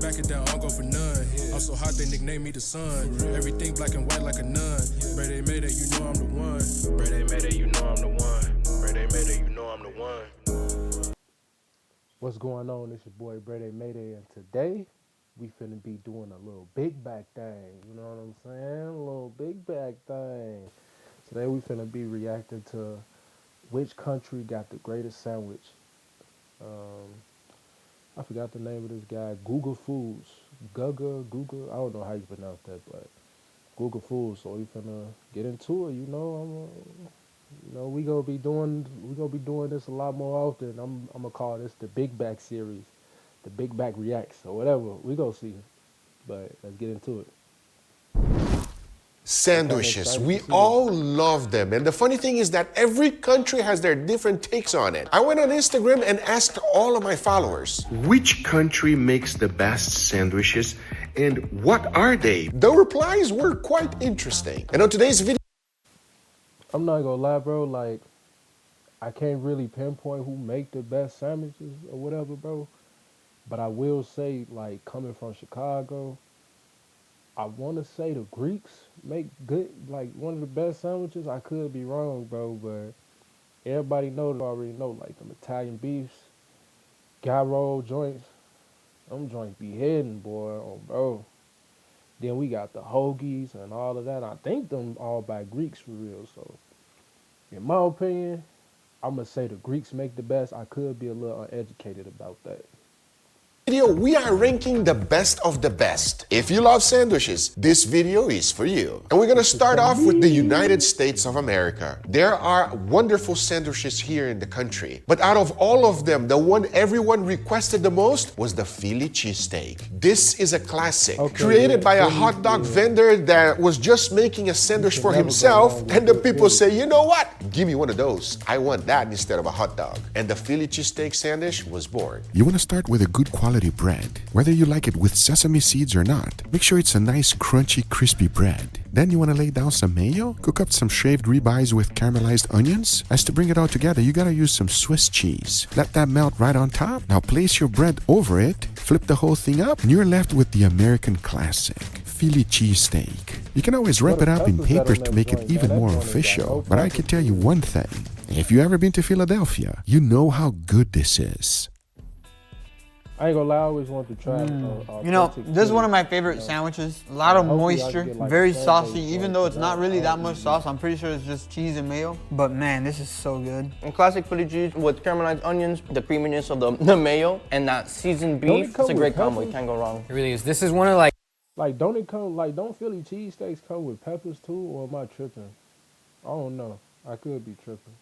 back it down, I don't go for none. I'm so hot they nickname me the sun. Everything black and white like a nun. Brady made it, you know I'm the one. Brady made it, you know I'm the one. Brady made it, you know I'm the one. What's going on? It's your boy Brady Mayday, and today we finna be doing a little big back thing. You know what I'm saying? A little big back thing. Today we finna be reacting to which country got the greatest sandwich. I forgot the name of this guy. Google Foods. Google. I don't know how you pronounce that, but Google Foods. So we finna get into it. We gonna be doing this a lot more often. I'm gonna call this the Big Back series, the Big Back Reacts or whatever. We gonna see, but let's get into it. Sandwiches. We all love them. And the funny thing is that every country has their different takes on it. I went on Instagram and asked all of my followers, which country makes the best sandwiches and what are they? The replies were quite interesting. And on today's video, I'm not gonna lie, bro. Like, I can't really pinpoint who make the best sandwiches or whatever, bro. But I will say, like, coming from Chicago, I want to say the Greeks make good, like, one of the best sandwiches. I could be wrong, bro, but everybody already know, like, them Italian beefs, guy roll joints. Them joints be hidden, boy, bro. Then we got the hoagies and all of that. I think them all by Greeks for real. So, in my opinion, I'm going to say the Greeks make the best. I could be a little uneducated about that. we are ranking the best of the best. If you love sandwiches, this video is for you. And we're gonna start off with the United States of America. There are wonderful sandwiches here in the country. But out of all of them, the one everyone requested the most was the Philly cheesesteak. This is a classic, created by a hot dog vendor that was just making a sandwich for himself. And the people say, you know what? Give me one of those. I want that instead of a hot dog. And the Philly cheesesteak sandwich was born. You want to start with a good quality bread. Whether you like it with sesame seeds or not, make sure it's a nice crunchy crispy bread. Then you want to lay down some mayo, cook up some shaved ribeyes with caramelized onions. As to bring it all together, you gotta use some Swiss cheese. Let that melt right on top. Now place your bread over it, flip the whole thing up, and you're left with the American classic, Philly cheesesteak. You can always wrap it up in paper to make it even more official, but I can tell you one thing. If you've ever been to Philadelphia, you know how good this is. I ain't gonna lie, I always wanted to try You know, this is one of my favorite sandwiches. A lot of moisture, very saucy. Even though it's not really that much sauce, I'm pretty sure it's just cheese and mayo. But man, this is so good. And classic Philly cheese with caramelized onions, the creaminess of the mayo, and that seasoned beef. It's a great combo, you can't go wrong. It really is. This is one of like don't Philly cheesesteaks come with peppers too, or am I tripping? I don't know. I could be tripping.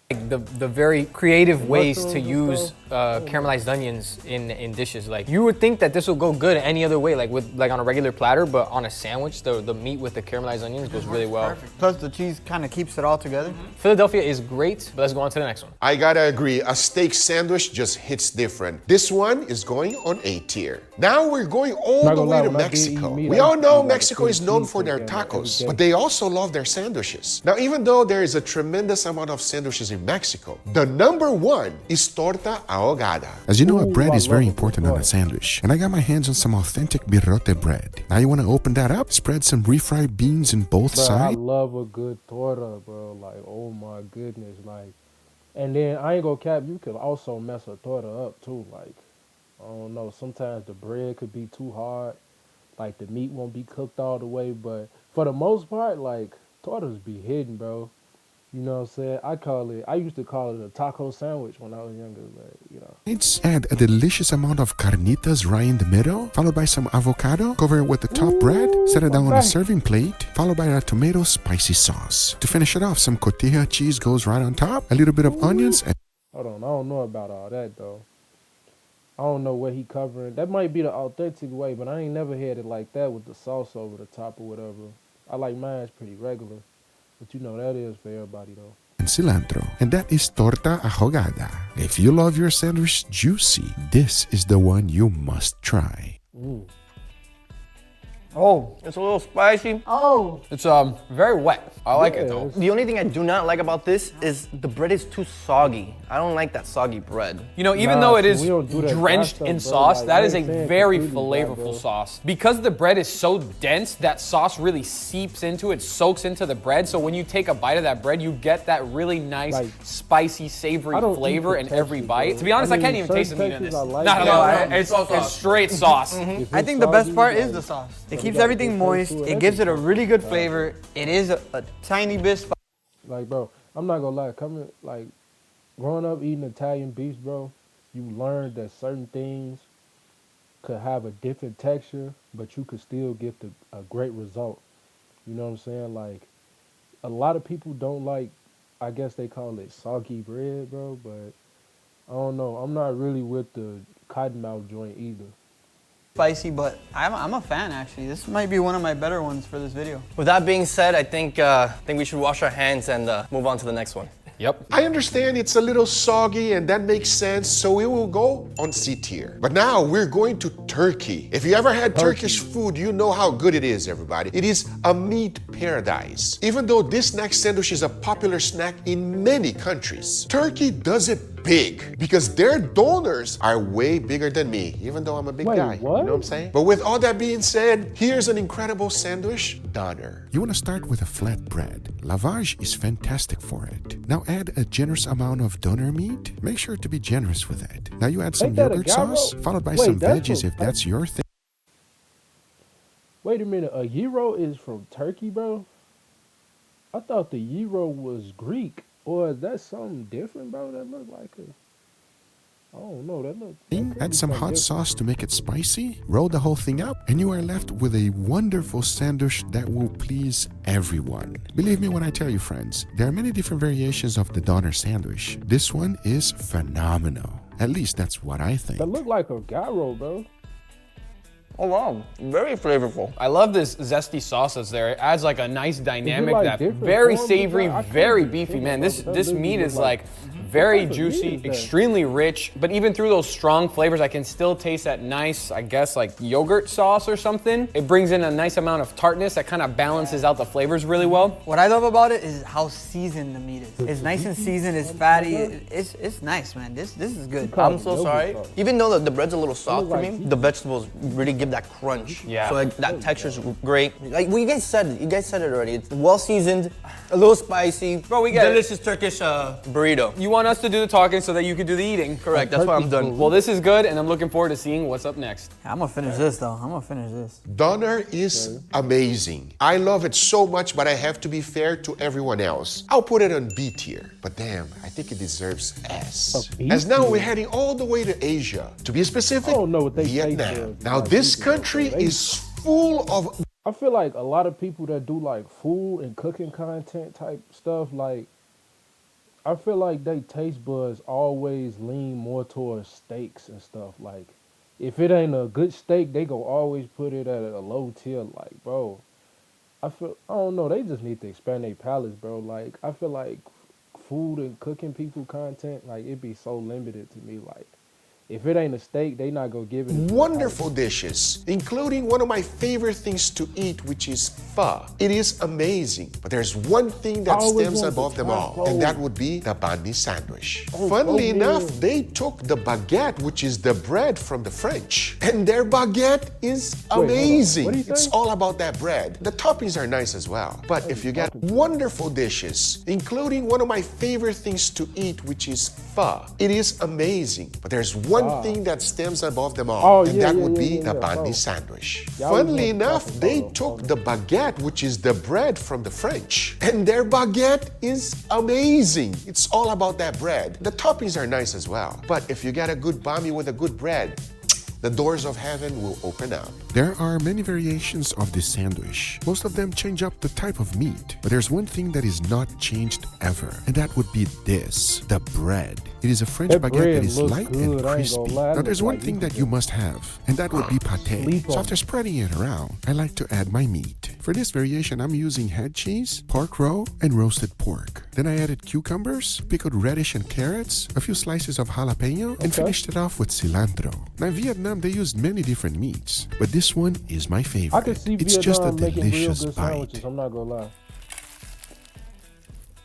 the very creative ways to use caramelized onions in dishes. Like, you would think that this would go good any other way, like on a regular platter, but on a sandwich, the meat with the caramelized onions goes really well. Perfect. Plus the cheese kind of keeps it all together. Philadelphia is great, but let's go on to the next one. I gotta agree, a steak sandwich just hits different. This one is going on A tier. Now we're going all the way to Mexico. We all know Mexico is known for their tacos, but they also love their sandwiches. Now, even though there is a tremendous amount of sandwiches in Mexico, the number one is torta ahogada. As you know, a bread is very important on a sandwich, and I got my hands on some authentic birrote bread. Now you want to open that up, spread some refried beans in both sides. I love a good torta, bro. Like, oh my goodness, like, and then I ain't gonna cap, you could also mess a torta up too. Like, I don't know, sometimes the bread could be too hard, like the meat won't be cooked all the way, but for the most part, like, tortas be hidden, bro. You know what I'm saying? I used to call it a taco sandwich when I was younger, but, you know. Let's add a delicious amount of carnitas right in the middle, followed by some avocado, cover it with the top bread, set it down on a serving plate, followed by a tomato spicy sauce. To finish it off, some cotija cheese goes right on top, a little bit of onions, and hold on, I don't know about all that, though. I don't know what he covering. That might be the authentic way, but I ain't never had it like that with the sauce over the top or whatever. I like mine's pretty regular. But you know that is for everybody though. And cilantro. And that is torta ahogada. If you love your sandwich juicy, this is the one you must try. Oh, It's a little spicy. oh. It's very wet. I like it though. The only thing I do not like about this is the bread is too soggy. I don't like that soggy bread. You know, even Nah, though it see, is we don't do that drenched stuff, in bro. sauce, Like, that I is a ain't saying very completely that, flavorful bro. sauce. Because the bread is so dense, that sauce really seeps into it, soaks into the bread. So when you take a bite of that bread, you get that really nice, Like, spicy, savory I don't flavor eat in the every texture, bite. bro. To be honest, I I can't mean, even taste the certain meat in this. textures I No, like, no, but- no, it's straight sauce. If I it's think the best soggy, part is like, the sauce. It you keeps gotta everything get moist. close to It gives it a really good flavor. It is a tiny bit spicy. Like, bro, I'm not gonna lie. Growing up eating Italian beef, bro, you learn that certain things could have a different texture, but you could still get a great result. You know what I'm saying? Like, a lot of people don't like, I guess they call it soggy bread, bro, but I don't know. I'm not really with the cottonmouth joint either. Spicy, but I'm a fan actually. This might be one of my better ones for this video. With that being said, I think we should wash our hands and move on to the next one. Yep. I understand it's a little soggy and that makes sense, so we will go on C tier. But now we're going to Turkey. If you ever had Turkish food, you know how good it is, everybody. It is a meat paradise. Even though this next sandwich is a popular snack in many countries, Turkey does it big because their donors are way bigger than me, even though I'm a big Wait, guy. what? You know what I'm saying? But with all that being said, here's an incredible sandwich, doner. You want to start with a flat bread. Lavage is fantastic for it. Now add a generous amount of doner meat. Make sure to be generous with it. Now you add some Ain't that a yogurt gyro? sauce, followed by Wait, some that's veggies from- if that's your thing. Wait a minute, a gyro is from Turkey, bro? I thought the gyro was Greek. Or is that something different, bro? That look like a... I don't know, that look... Add some hot sauce to make it spicy, roll the whole thing up, and you are left with a wonderful sandwich that will please everyone. Believe me when I tell you, friends, there are many different variations of the doner sandwich. This one is phenomenal. At least that's what I think. That look like a gyro, bro. Oh wow, very flavorful. I love this zesty sauce that's there. It adds like a nice dynamic, like that different very forms, savory, bro? I can't very even beefy. think Man, about this it. That this literally meat look is like- like very type of meat juicy, is that? extremely rich. But even through those strong flavors, I can still taste that nice, I guess, like yogurt sauce or something. It brings in a nice amount of tartness that kind of balances out the flavors really well. What I love about it is how seasoned the meat is. It's nice and seasoned. It's fatty. It's nice, man. This is good. I'm so Yogurt sorry. sauce. Even though the bread's a little soft for like me, seafood. the vegetables really give that crunch. Yeah. So like, that texture's great. Like you guys said it. You guys said it already. It's well seasoned, a little spicy. Bro, we get it. delicious Turkish burrito. You want us to do the talking so that you can do the eating. Correct. That's why I'm done. Well, this is good, and I'm looking forward to seeing what's up next. I'm gonna finish this though. I'm gonna finish this. Doner is amazing. I love it so much, but I have to be fair to everyone else. I'll put it on B tier, but damn, I think it deserves S. A B As now tier? we're heading all the way to Asia. To be specific, I don't know what they taste Vietnam. of. Now Like, this people, country they- is full of I feel like a lot of people that do like food and cooking content type stuff, like I feel like they taste buds always lean more towards steaks and stuff. Like if it ain't a good steak, they go always put it at a low tier. Like, bro, I don't know, they just need to expand their palates, bro. Like I feel like food and cooking people content, like it be so limited to me. Like if it ain't a steak, they not gonna give it. wonderful dishes, including one of my favorite things to eat, which is pho. It is amazing, but there's one thing that I always stands wanted to above them try all, pho. and that would be the banh mi sandwich. Oh, Funnily oh, enough, yeah. they took the baguette, which is the bread from the French, and their baguette is hold on. amazing. What do you It's say? all about that bread. The toppings are nice as well, but if you get wonderful dishes, including one of my favorite things to eat, which is pho, it is amazing, but there's one thing that stands above them all, Oh, and yeah, that yeah, would yeah, be yeah, the yeah, banh mi pho. sandwich. Yeah, I was Funnily gonna enough, talk they about took pho. the baguette, which is the bread from the French, and their baguette is amazing. It's all about that bread. The toppings are nice as well, but if you get a good banh mi with a good bread, the doors of heaven will open up. There are many variations of this sandwich. Most of them change up the type of meat, but there's one thing that is not changed ever, and that would be this, the bread. It is a French That baguette bread that is looks light good, I and ain't gonna crispy. lie. Now It there's look one like thing you that you must have, and that would be pate. Sleep So on after spreading it around, I like to add my meat. For this variation, I'm using head cheese, pork roe, and roasted pork. Then I added cucumbers, pickled radish and carrots, a few slices of jalapeno, and finished it off with cilantro. Now in Vietnam, they used many different meats, but this one is my favorite. I can see it's Vietnam just a making real delicious good bite. sandwiches. I'm not gonna lie.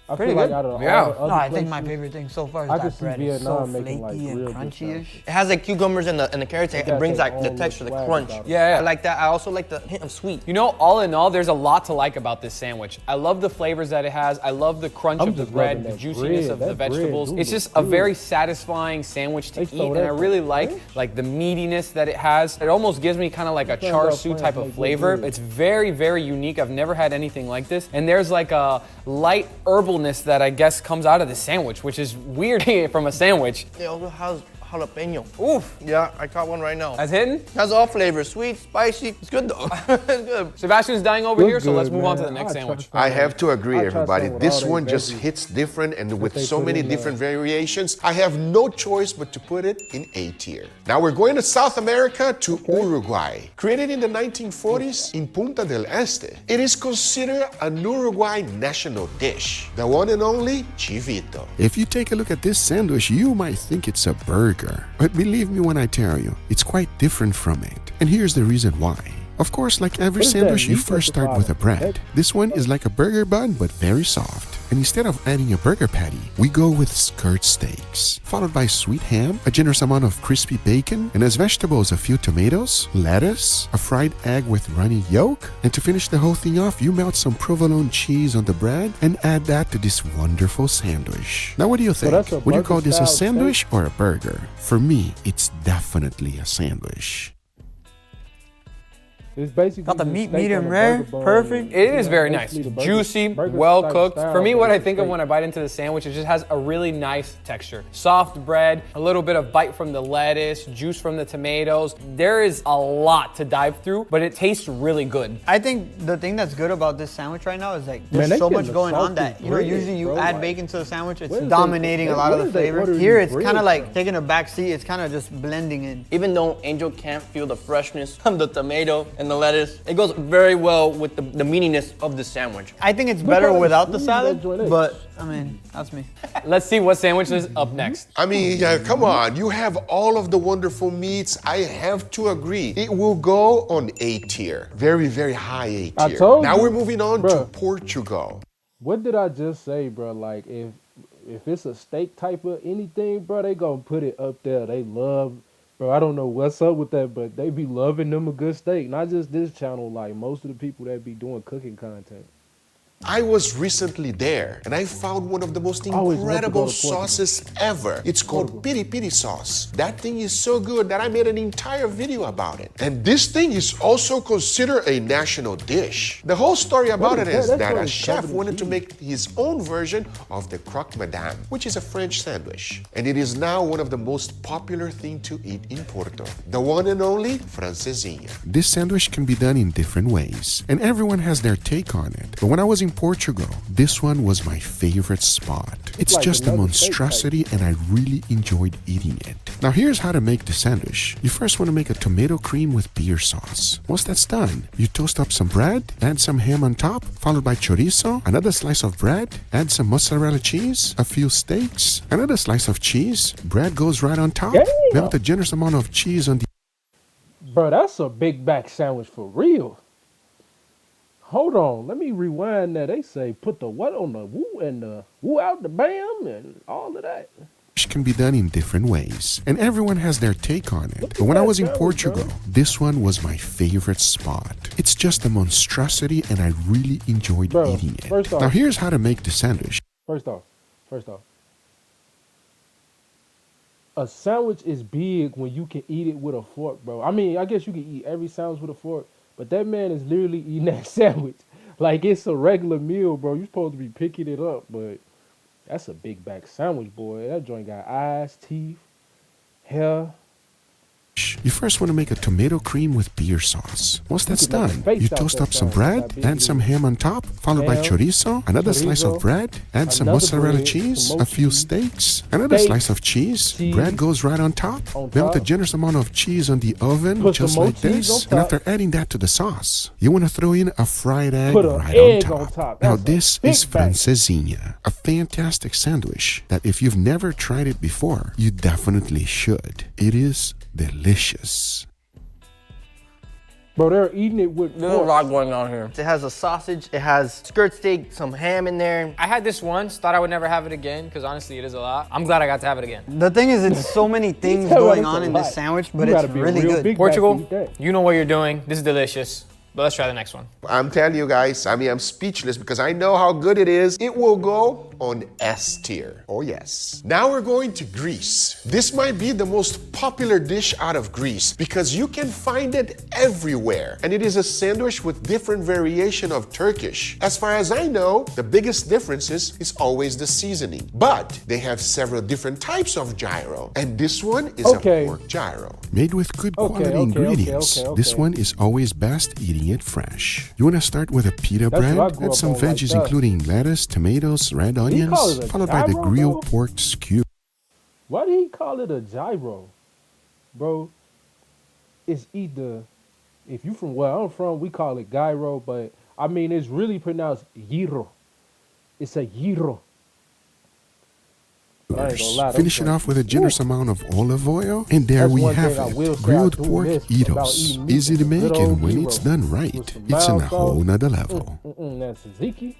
I Pretty feel like good. out of Yeah. all the other No, I think my places, favorite thing so far is I can that see bread. It's so Vietnam making, like, flaky and real good crunchy-ish. sandwiches. It has the cucumbers and the carrots. It got brings their like the own texture, the swag crunch. about it. Yeah. I like that. I also like the hint of sweet. You know, all in all, there's a lot to like about this sandwich. I love the flavors that it has. I love the crunch I'm of the just bread, loving the that juiciness bread. of the That bread vegetables. do It's look just a good. very satisfying sandwich to They stole eat, and that I from really French? like the meatiness that it has. It almost gives me kind of like a Sounds char like siu French type make of good flavor. bread. It's very, very unique. I've never had anything like this. And there's like a light herbalness that I guess comes out of the sandwich, which is weird from a sandwich. It also has jalapeno. Oof, Yeah, I caught one right now. that's hidden. Has all flavors, sweet, spicy. It's good though. It's good. Sebastian's dying over Look here, so let's good, move on to man. the next I sandwich. try I have to agree, I try everybody. some with This all they one just veggies hits different, and with they so put many in there. different variations, I have no choice but to put it in A tier. Now we're going to South America, to Uruguay. Created in the 1940s in Punta del Este, it is considered an Uruguay national dish, the one and only chivito. If you take a look at this sandwich, you might think it's a burger. But believe me when I tell you, it's quite different from it. And here's the reason why. Of course, like every What is that sandwich, you meat first at the start with a bottom? bread. This one is like a burger bun, but very soft. And instead of adding a burger patty, we go with skirt steaks, followed by sweet ham, a generous amount of crispy bacon, and as vegetables, a few tomatoes, lettuce, a fried egg with runny yolk. And to finish the whole thing off, you melt some provolone cheese on the bread and add that to this wonderful sandwich. Now, what do you think? that's a Would you call this a burger-style sandwich or a burger? For me, it's definitely a sandwich. It's basically Got the just meat steak medium on a rare, burger bun. perfect. It is very nice. Basically the burger- Juicy, burger well type cooked. style, For me, but what I it's think of steak. when I bite into the sandwich, it just has a really nice texture. Soft bread, a little bit of bite from the lettuce, juice from the tomatoes. There is a lot to dive through, but it tastes really good. I think the thing that's good about this sandwich right now is like Man, there's they so getting much the going on salty that bread, usually you bro, add like, bacon to the sandwich, it's where is dominating they- a lot where of the is they flavors. ordering Here these it's kind of breads like from? taking a back seat. It's kind of just blending in. Even though Angel can't feel the freshness of the tomato and the lettuce, it goes very well with the meatiness of the sandwich. I think it's Look better how without the smooth salad, that joint is. but I mean that's me. Let's see what sandwich is up next. I mean, come on, you have all of the wonderful meats. I have to agree. It will go on A tier. Very, very high A I tier. told Now you, we're moving on to bruh. Portugal. What did I just say, bro? Like, if it's a steak type of anything, bro, they gonna put it up there. They love, bro. I don't know what's up with that, but they be loving them a good steak. Not just this channel, like most of the people that be doing cooking content. I was recently there and I found one of the most always want to incredible go to Portugal. sauces ever. It's called piri piri sauce. That thing is so good that I made an entire video about it. And this thing is also considered a national dish. The whole story about is it that? is That's that what a it's chef covered in wanted to cheese. make his own version of the croque madame, which is a French sandwich. And it is now one of the most popular things to eat in Porto. The one and only francesinha. This sandwich can be done in different ways, and everyone has their take on it. But when I was in Portugal, this one was my favorite spot. It's like just a another steak monstrosity, and I really enjoyed eating it. Now here's how to make the sandwich. You first want to make a tomato cream with beer sauce. Once that's done, you toast up some bread, add some ham on top, followed by chorizo, another slice of bread, add some mozzarella cheese, a few steaks, another slice of cheese, bread goes right on top, Damn. then with a generous amount of cheese on the Bro, that's a big back sandwich for real. Hold on, let me rewind that. They say put the what on the woo and the woo out the bam and all of that. Which can be done in different ways, and everyone has their take on it. But when I was in Portugal, this one was my favorite spot. It's just a monstrosity, and I really enjoyed Bro, eating it. first off- Now here's how to make the sandwich. First off, a sandwich is big when you can eat it with a fork, bro. I mean, I guess you can eat every sandwich with a fork, but that man is literally eating that sandwich like it's a regular meal, bro. You're supposed to be picking it up, but that's a big back sandwich, boy. That joint got eyes, teeth, hair. sandwich, you first want to make a tomato cream with beer sauce. Once that's can make a done, face you out toast that up some sandwich. bread, That'd be add some ham on top, followed by Ham, chorizo, another slice of chorizo, bread, add some another mozzarella bread, cheese, some a few more cheese, steaks, another steaks, slice of cheese, cheese bread goes right on top, on then with a top. generous amount of cheese on the oven, Put some just more like cheese this, on and top. after adding that to the sauce, you want to throw in a fried egg Put an right egg on on top. top. Now That's a this big is bang. francesinha, a fantastic sandwich that if you've never tried it before, you definitely should. It is delicious. Bro, they're eating it with There's a forks. lot going on here. It has a sausage, it has skirt steak, some ham in there. I had this once, thought I would never have it again, because honestly, it is a lot. I'm glad I got to have it again. The thing is, it's so many things Yeah, going it's a on in lot. this sandwich, but You it's gotta be a really real good. big Portugal, back to eat that. you know what you're doing. This is delicious. But let's try the next one. I'm telling you guys, I'm speechless because I know how good it is. It will go on S tier. Oh yes. Now we're going to Greece. This might be the most popular dish out of Greece because you can find it everywhere. And it is a sandwich with different variation of Turkish. As far as I know, the biggest difference is always the seasoning. But they have several different types of gyro. And this one is Okay. a pork gyro. Made with good Okay, quality okay, ingredients, okay. this one is always best eating it fresh. You want to start with a pita That's what I bread, grew add up some on like veggies that. including lettuce, tomatoes, red onions, call it a followed by the gyro, grilled bro? pork skewer. Why did he call it a gyro? Bro, it's either, if you from where I'm from, we call it gyro, but I mean, it's really pronounced gyro. It's a gyro. I ain't gonna lie, them Finish it joints off with a is- generous Ooh. amount of olive oil, and there That's we one have thing I it. will say I Grilled do pork miss about Eatos. eating meat Easy to is a make, good and old when gyro it's done with right, some it's on a mild whole sauce. nother level. That's tzatziki.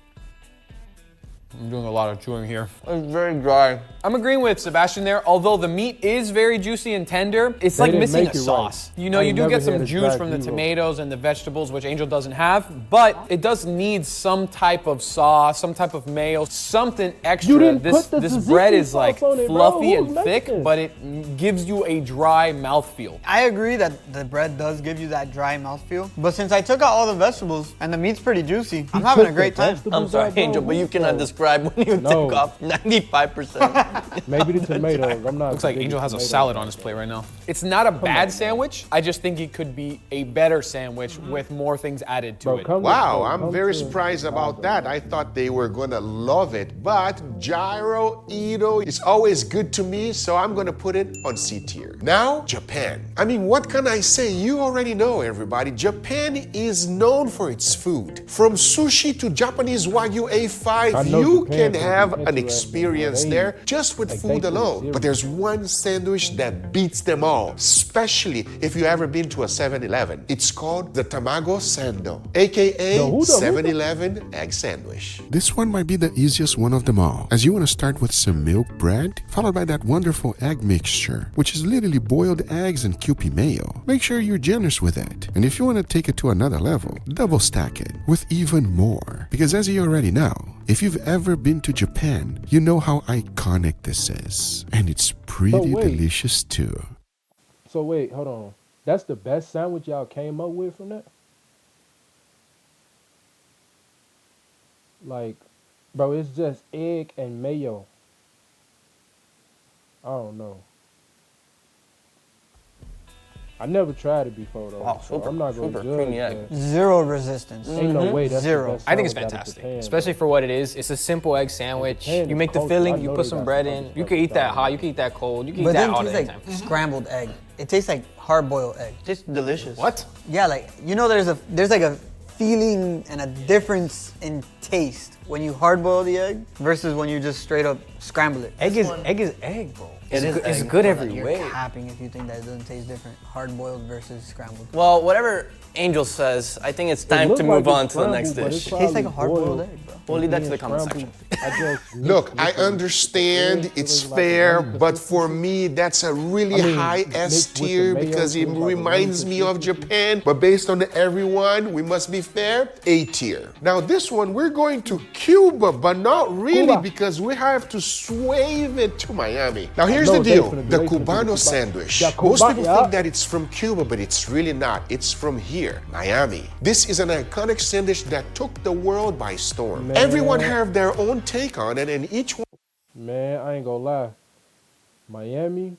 I'm doing a lot of chewing here. It's very dry. I'm agreeing with Sebastian there. Although the meat is very juicy and tender, it's They like didn't missing make a it right. sauce. You know, I you ain't do never get some had a juice dry from the gyro. tomatoes and the vegetables, which Angel doesn't have, but it does need some type of sauce, some type of mayo, something extra. You didn't This put the this tzatziki bread is sauce like on it, bro. fluffy Who's and making thick, this? but it gives you a dry mouthfeel. I agree that the bread does give you that dry mouthfeel, but since I took out all the vegetables and the meat's pretty juicy, I'm having a took great the time. vegetables I'm sorry, out, bro. Angel, but you Who's cannot that? describe when you No. take off 95%. Maybe the tomatoes. I'm not. Looks like the Angel has a biggest salad tomato on his plate right now. It's not a bad sandwich. I just think it could be a better sandwich with more things added to Bro, it. come Wow, to- I'm come very to surprised about Chicago. that. I thought they were gonna love it, but gyro Edo is always good to me, so I'm gonna put it on C tier. Now, Japan. I mean, what can I say? You already know, everybody. Japan is known for its food. From sushi to Japanese Wagyu I A5, know you Japan can is have an interesting, experience bro. there just with like, food they do alone. serious. But there's one sandwich that beats them all, especially if you ever been to a 7-Eleven. It's called the Tamago Sando, aka The who, the 7-Eleven egg sandwich. This one might be the easiest one of them all, as you want to start with some milk bread, followed by that wonderful egg mixture, which is literally boiled eggs and Kewpie mayo. Make sure you're generous with it, and if you want to take it to another level, double stack it with even more. Because as you already know, if you've ever been to Japan, you know how iconic this is, and it's pretty wait. delicious too. So wait, hold on. That's the best sandwich y'all came up with from that? Like, bro, it's just egg and mayo. I don't know. I never tried it before though. Wow, so super- I'm not gonna super judge. creamy egg. that. Zero resistance. Ain't no way that's Zero. The best I think it's sandwich out of fantastic, Japan, especially for what it is. It's a simple egg sandwich. Japan You is make the culture. I filling, you know put they some got bread some in. other You stuff can eat that besides hot, you can eat that cold, you can eat But that then all it day. tastes like scrambled egg. It tastes like hard-boiled egg. It tastes delicious. What? Yeah, like you know, there's like a feeling and a difference in taste when you hard-boil the egg versus when you just straight up scramble it. Egg is egg, bro. It is It's egg. good every You're way. capping if you think that it doesn't taste different. Hard-boiled versus scrambled. Well, whatever Angel says, I think it's time It to look move like on it's to the next scrambled, but dish. it's Tastes like a probably hard-boiled boiled egg, bro. We'll leave that to and the comment scrambled. section. I guess Look, I mixed understand with it's like a fair, runny but for consistency. me, that's a really I mean, high mixed S with the tier mayo, because so it it's like a reminds runny me of consistency. Japan. But based on everyone, we must be fair, A tier. Now, this one, we're going to Cuba, but not really Cuba. because we have to swave it to Miami. Now, here's know the they deal finna the do- they finna do the Cubano Cuba- sandwich. Yeah, Most Cuba- people yeah. think that it's from Cuba, but it's really not. It's from here, Miami. This is an iconic sandwich that took the world by storm. Man. Everyone have their own take on it, and each one Man, I ain't gonna lie. Miami,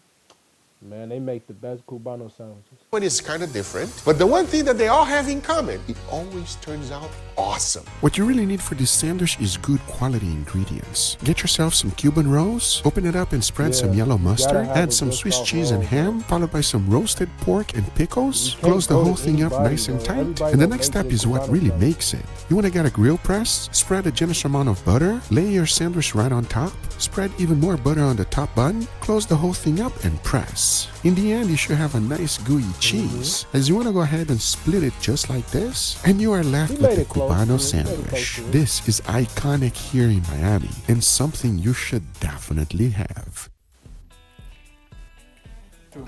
Man, they make the best Cubano sandwiches. But it's kind of different. But the one thing that they all have in common, it always turns out awesome. What you really need for this sandwich is good quality ingredients. Get yourself some Cuban rolls, open it up and spread some yellow mustard, add some Swiss cheese and ham, followed by some roasted pork and pickles. Close the whole thing up nice and tight. And the next step is what really makes it. You want to get a grill press, spread a generous amount of butter, lay your sandwich right on top, spread even more butter on the top bun, close the whole thing up and press. In the end, you should have a nice gooey cheese, as you want to go ahead and split it just like this, and you are left with the Cubano sandwich. This is iconic here in Miami, and something you should definitely have.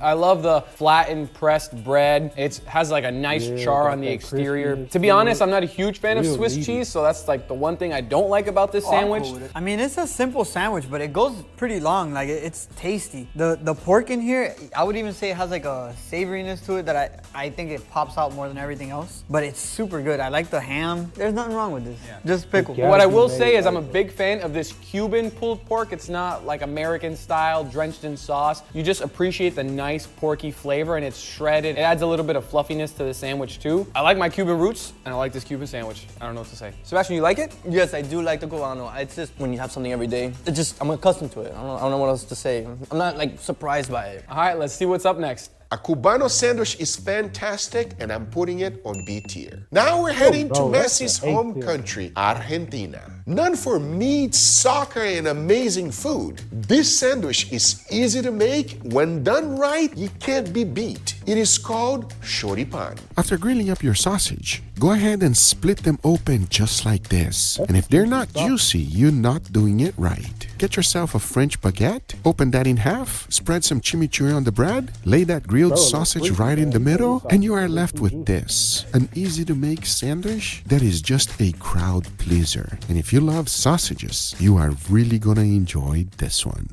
I love the flattened pressed bread. It has like a nice char on the exterior. To be honest, I'm not a huge fan of Swiss cheese, so that's like the one thing I don't like about this sandwich. I mean, it's a simple sandwich, but it goes pretty long. Like, it's tasty. The pork in here, I would even say it has like a savoriness to it that I think it pops out more than everything else. But it's super good. I like the ham. There's nothing wrong with this. Just pickle. What I will say is I'm a big fan of this Cuban pulled pork. It's not like American style, drenched in sauce. You just appreciate the nice porky flavor, and it's shredded. It adds a little bit of fluffiness to the sandwich too. I like my Cuban roots, and I like this Cuban sandwich. I don't know what to say. Sebastian, you like it? Yes, I do like the Cubano. It's just when you have something every day, I'm accustomed to it. I don't know what else to say. I'm not like surprised by it. All right, let's see what's up next. A Cubano sandwich is fantastic, and I'm putting it on B tier. Now we're heading to Messi's home country, Argentina. Known for meat, soccer, and amazing food, this sandwich is easy to make. When done right, you can't be beat. It is called choripan. After grilling up your sausage, go ahead and split them open just like this. And if they're not juicy, you're not doing it right. Get yourself a French baguette, open that in half, spread some chimichurri on the bread, lay that grilled sausage right in the middle, and you are left with this. An easy to make sandwich that is just a crowd pleaser. And if you love sausages, you are really gonna enjoy this one.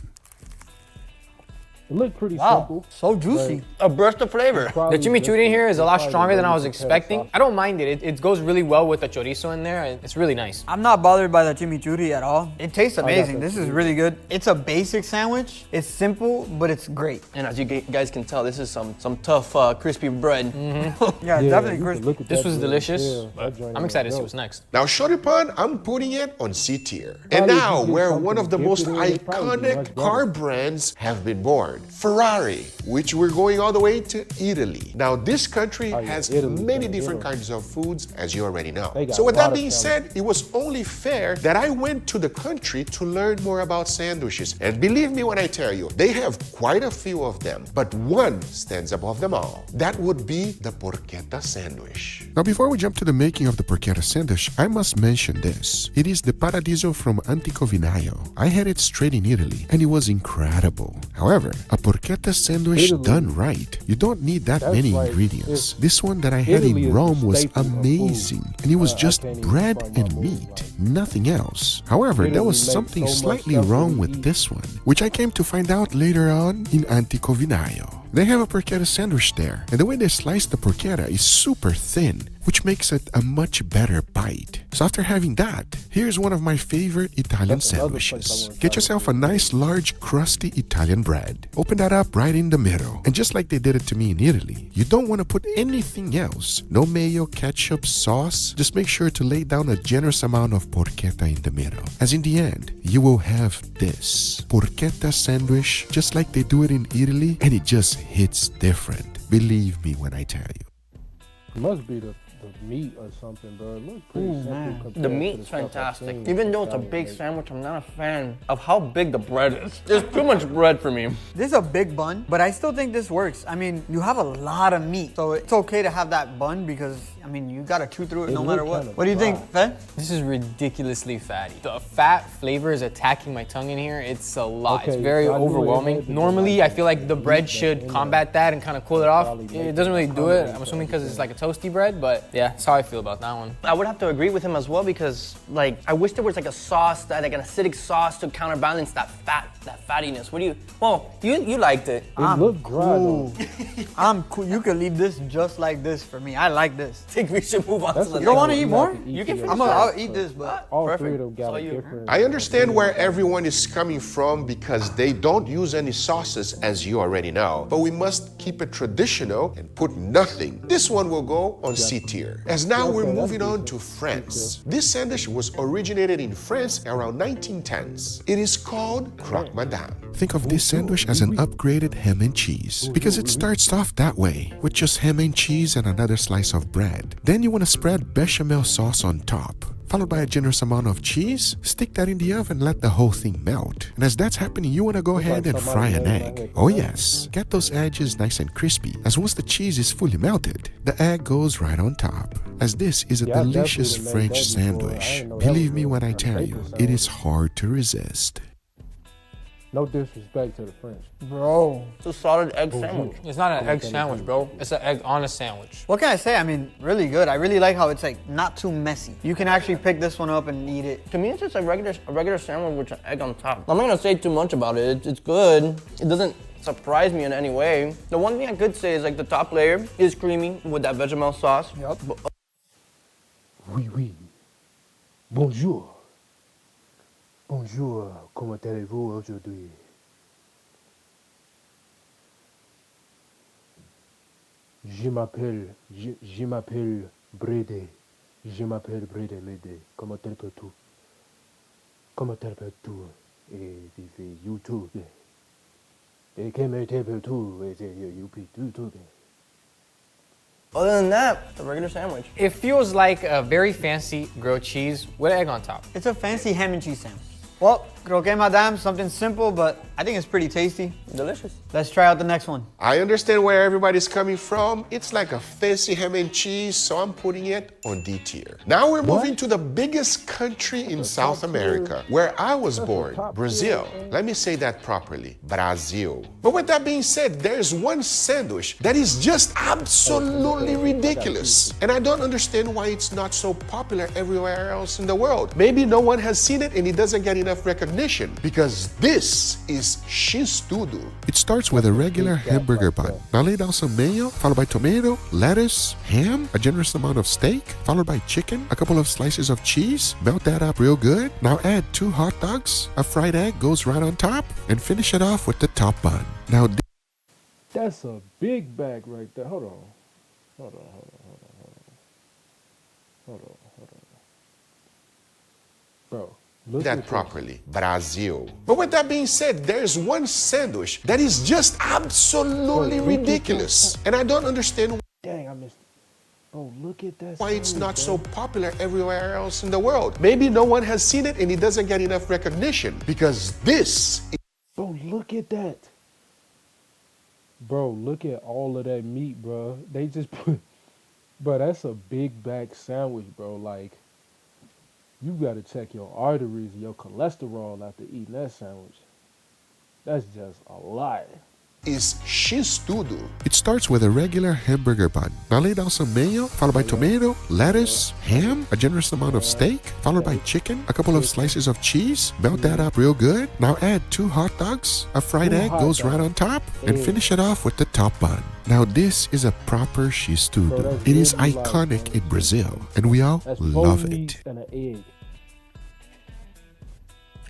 It looked pretty simple. So juicy. A burst of flavor. The chimichurri in here is a lot stronger than I was expecting. I don't mind it. It goes really well with the chorizo in there. It's really nice. I'm not bothered by the chimichurri at all. It tastes amazing. This is really good. It's a basic sandwich. It's simple, but it's great. And as you guys can tell, this is some tough, crispy bread. Yeah, definitely crispy. This was delicious, but I'm excited to see what's next. Now, choripan, I'm putting it on C tier. And now, where one of the most iconic car brands have been born. Ferrari, which we're going all the way to Italy. Now, this country has many different kinds of foods, as you already know. So with that being said, it was only fair that I went to the country to learn more about sandwiches. And believe me when I tell you, they have quite a few of them, but one stands above them all. That would be the porchetta sandwich. Now, before we jump to the making of the porchetta sandwich, I must mention this. It is the Paradiso from Antico Vinaio. I had it straight in Italy, and it was incredible. However, a porchetta sandwich done right, you don't need that many ingredients. This one that I had in Rome was amazing, and it was just bread and meat, nothing else. However, there was something slightly wrong with this one, which I came to find out later on in Antico Vinaio. They have a porchetta sandwich there, and the way they slice the porchetta is super thin, which makes it a much better bite. So after having that, here's one of my favorite Italian sandwiches. Get yourself a nice large crusty Italian bread. Open that up right in the middle. And just like they did it to me in Italy, you don't want to put anything else. No mayo, ketchup, sauce. Just make sure to lay down a generous amount of porchetta in the middle. As in the end, you will have this porchetta sandwich just like they do it in Italy, and it just hits different. Believe me when I tell you. It must be the meat or something, bro. It looks pretty simple. The meat's fantastic. Even though it's a big sandwich, I'm not a fan of how big the bread is. There's too much bread for me. This is a big bun, but I still think this works. I mean, you have a lot of meat, so it's okay to have that bun because, I mean, you gotta chew through it no matter what. What do you think, Fed? This is ridiculously fatty. The fat flavor is attacking my tongue in here. It's a lot. It's very overwhelming. Normally, I feel like the bread should combat that and kind of cool it off. It doesn't really do it. I'm assuming because it's like a toasty bread, but yeah, that's how I feel about that one. I would have to agree with him as well because, like, I wish there was like a sauce, like an acidic sauce to counterbalance that fattiness. What do you? Well, you liked it. It looked dry though. I'm cool. You could leave this just like this for me. I like this. think we should move on That's to the a You don't next want to sandwich eat you more? have to eat You can to finish yourself, I'll so eat this, but All Perfect. three of them got So a you- different. I understand where everyone is coming from because they don't use any sauces, as you already know. But we must keep it traditional and put nothing. This one will go on C tier. As now we're Okay, that's moving on decent. to France. This sandwich was originated in France around 1910s. It is called croque madame. Think of this sandwich as an upgraded ham and cheese because it starts off that way with just ham and cheese and another slice of bread. Then you want to spread bechamel sauce on top, followed by a generous amount of cheese. Stick that in the oven and let the whole thing melt. And as that's happening, you want to go ahead and fry an egg. Oh yes, get those edges nice and crispy, as once the cheese is fully melted, the egg goes right on top. As this is a Yeah, I've delicious definitely made French that before. I sandwich, didn't know that believe was me a when I tell staple you, it sandwich. is hard to resist. No disrespect to the French. bro, It's a solid egg sandwich. It's not an egg sandwich, bro. It's an egg on a sandwich. what can I say? I mean, really good. I really like how it's like not too messy. You can actually pick this one up and eat it. To me, it's just a regular sandwich with an egg on top. I'm not gonna say too much about it. It's good. It doesn't surprise me in any way. The one thing I could say is like the top layer is creamy with that bechamel sauce. Yep. But Oui, oui. Bonjour. Bonjour. Comment allez-vous aujourd'hui? Je m'appelle Brede. Je m'appelle Brede Mede. Comment t'appelles-tu? Comment t'appelles-tu? Et vive YouTube. Et comment t'appelles-tu? Et YouTube. other than that, it's a regular sandwich. It feels like a very fancy grilled cheese with egg on top. It's a fancy ham and cheese sandwich. Well, croque madame, something simple, but I think it's pretty tasty. Delicious. Let's try out the next one. I understand where everybody's coming from. It's like a fancy ham and cheese, so I'm putting it on D tier. Now we're moving to the biggest country in South America, where I was born, Brazil. Let me say that properly, Brazil. But with that being said, there's one sandwich that is just absolutely ridiculous. And I don't understand why it's not so popular everywhere else in the world. Maybe no one has seen it and it doesn't get enough recognition, because this is X-tudo. It starts with a regular hamburger bun. Now lay down some mayo, followed by tomato, lettuce, ham, a generous amount of steak, followed by chicken, a couple of slices of cheese. Melt that up real good. Now add 2 hot dogs, a fried egg goes right on top, and finish it off with the top bun. Now That's a big bag right there. Hold on. Hold on. Bro, look That at properly, Brazil. But with that being said, there's one sandwich that is just absolutely ridiculous. And I don't understand Dang, I missed it. Bro, look at that. why it's sandwich, not bro. so popular everywhere else in the world. Maybe no one has seen it and it doesn't get enough recognition, because this Bro, look at that. Bro, look at all of that meat, bro. They just put. Bro, that's a big back sandwich, bro. Like, you gotta check your arteries and your cholesterol after eating that sandwich. That's just a lot. is X-tudo. it starts with a regular hamburger bun. Now lay down some mayo, followed by tomato, lettuce, ham, a generous amount of steak, followed by chicken, a couple of slices of cheese. Melt that up real good. Now add 2 hot dogs, a fried 2 egg hot goes right dogs. on top, and Yeah. finish it off with the top bun. Now this is a proper Bro, X-tudo. that's It is really like, iconic in Brazil, and we all That's love four it. meats and an egg.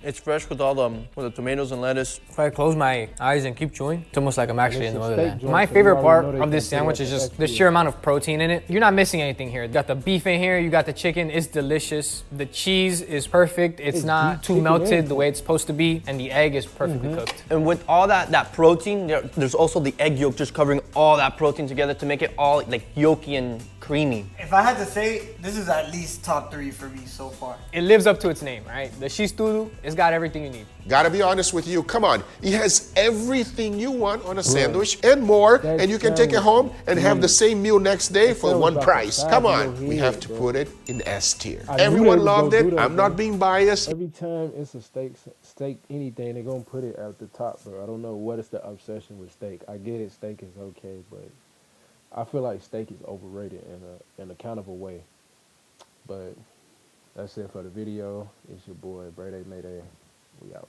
It's fresh with all the tomatoes and lettuce. If I close my eyes and keep chewing, it's almost like I'm actually in it's the a motherland. steak joint, My so you favorite already part know they of this can say sandwich that is the just the extra. sheer amount of protein in it. You're not missing anything here. You got the beef in here, you got the chicken, it's delicious. The cheese is perfect, it's It's not deep too chicken melted egg. the way it's supposed to be, and the egg is perfectly cooked. And with all that protein, there's also the egg yolk just covering all that protein together to make it all like yolky and creamy. If I had to say, this is at least top 3 for me so far. It lives up to its name, right? The X-tudo, it's got everything you need. Gotta be honest with you. Come on. It has everything you want on a sandwich and more, That and you can take it sandwich home and have the same meal next day for sandwich one about price. the Come size of on. your We head, have to bro. put it in S tier. I knew they Everyone was loved gonna it. do that, I'm not bro. being biased. Every time it's a steak, anything, they're gonna put it at the top, bro. I don't know what is the obsession with steak. I get it, steak is okay, but I feel like steak is overrated in a kind of a way. But that's it for the video. It's your boy, Brady Mayday. We out.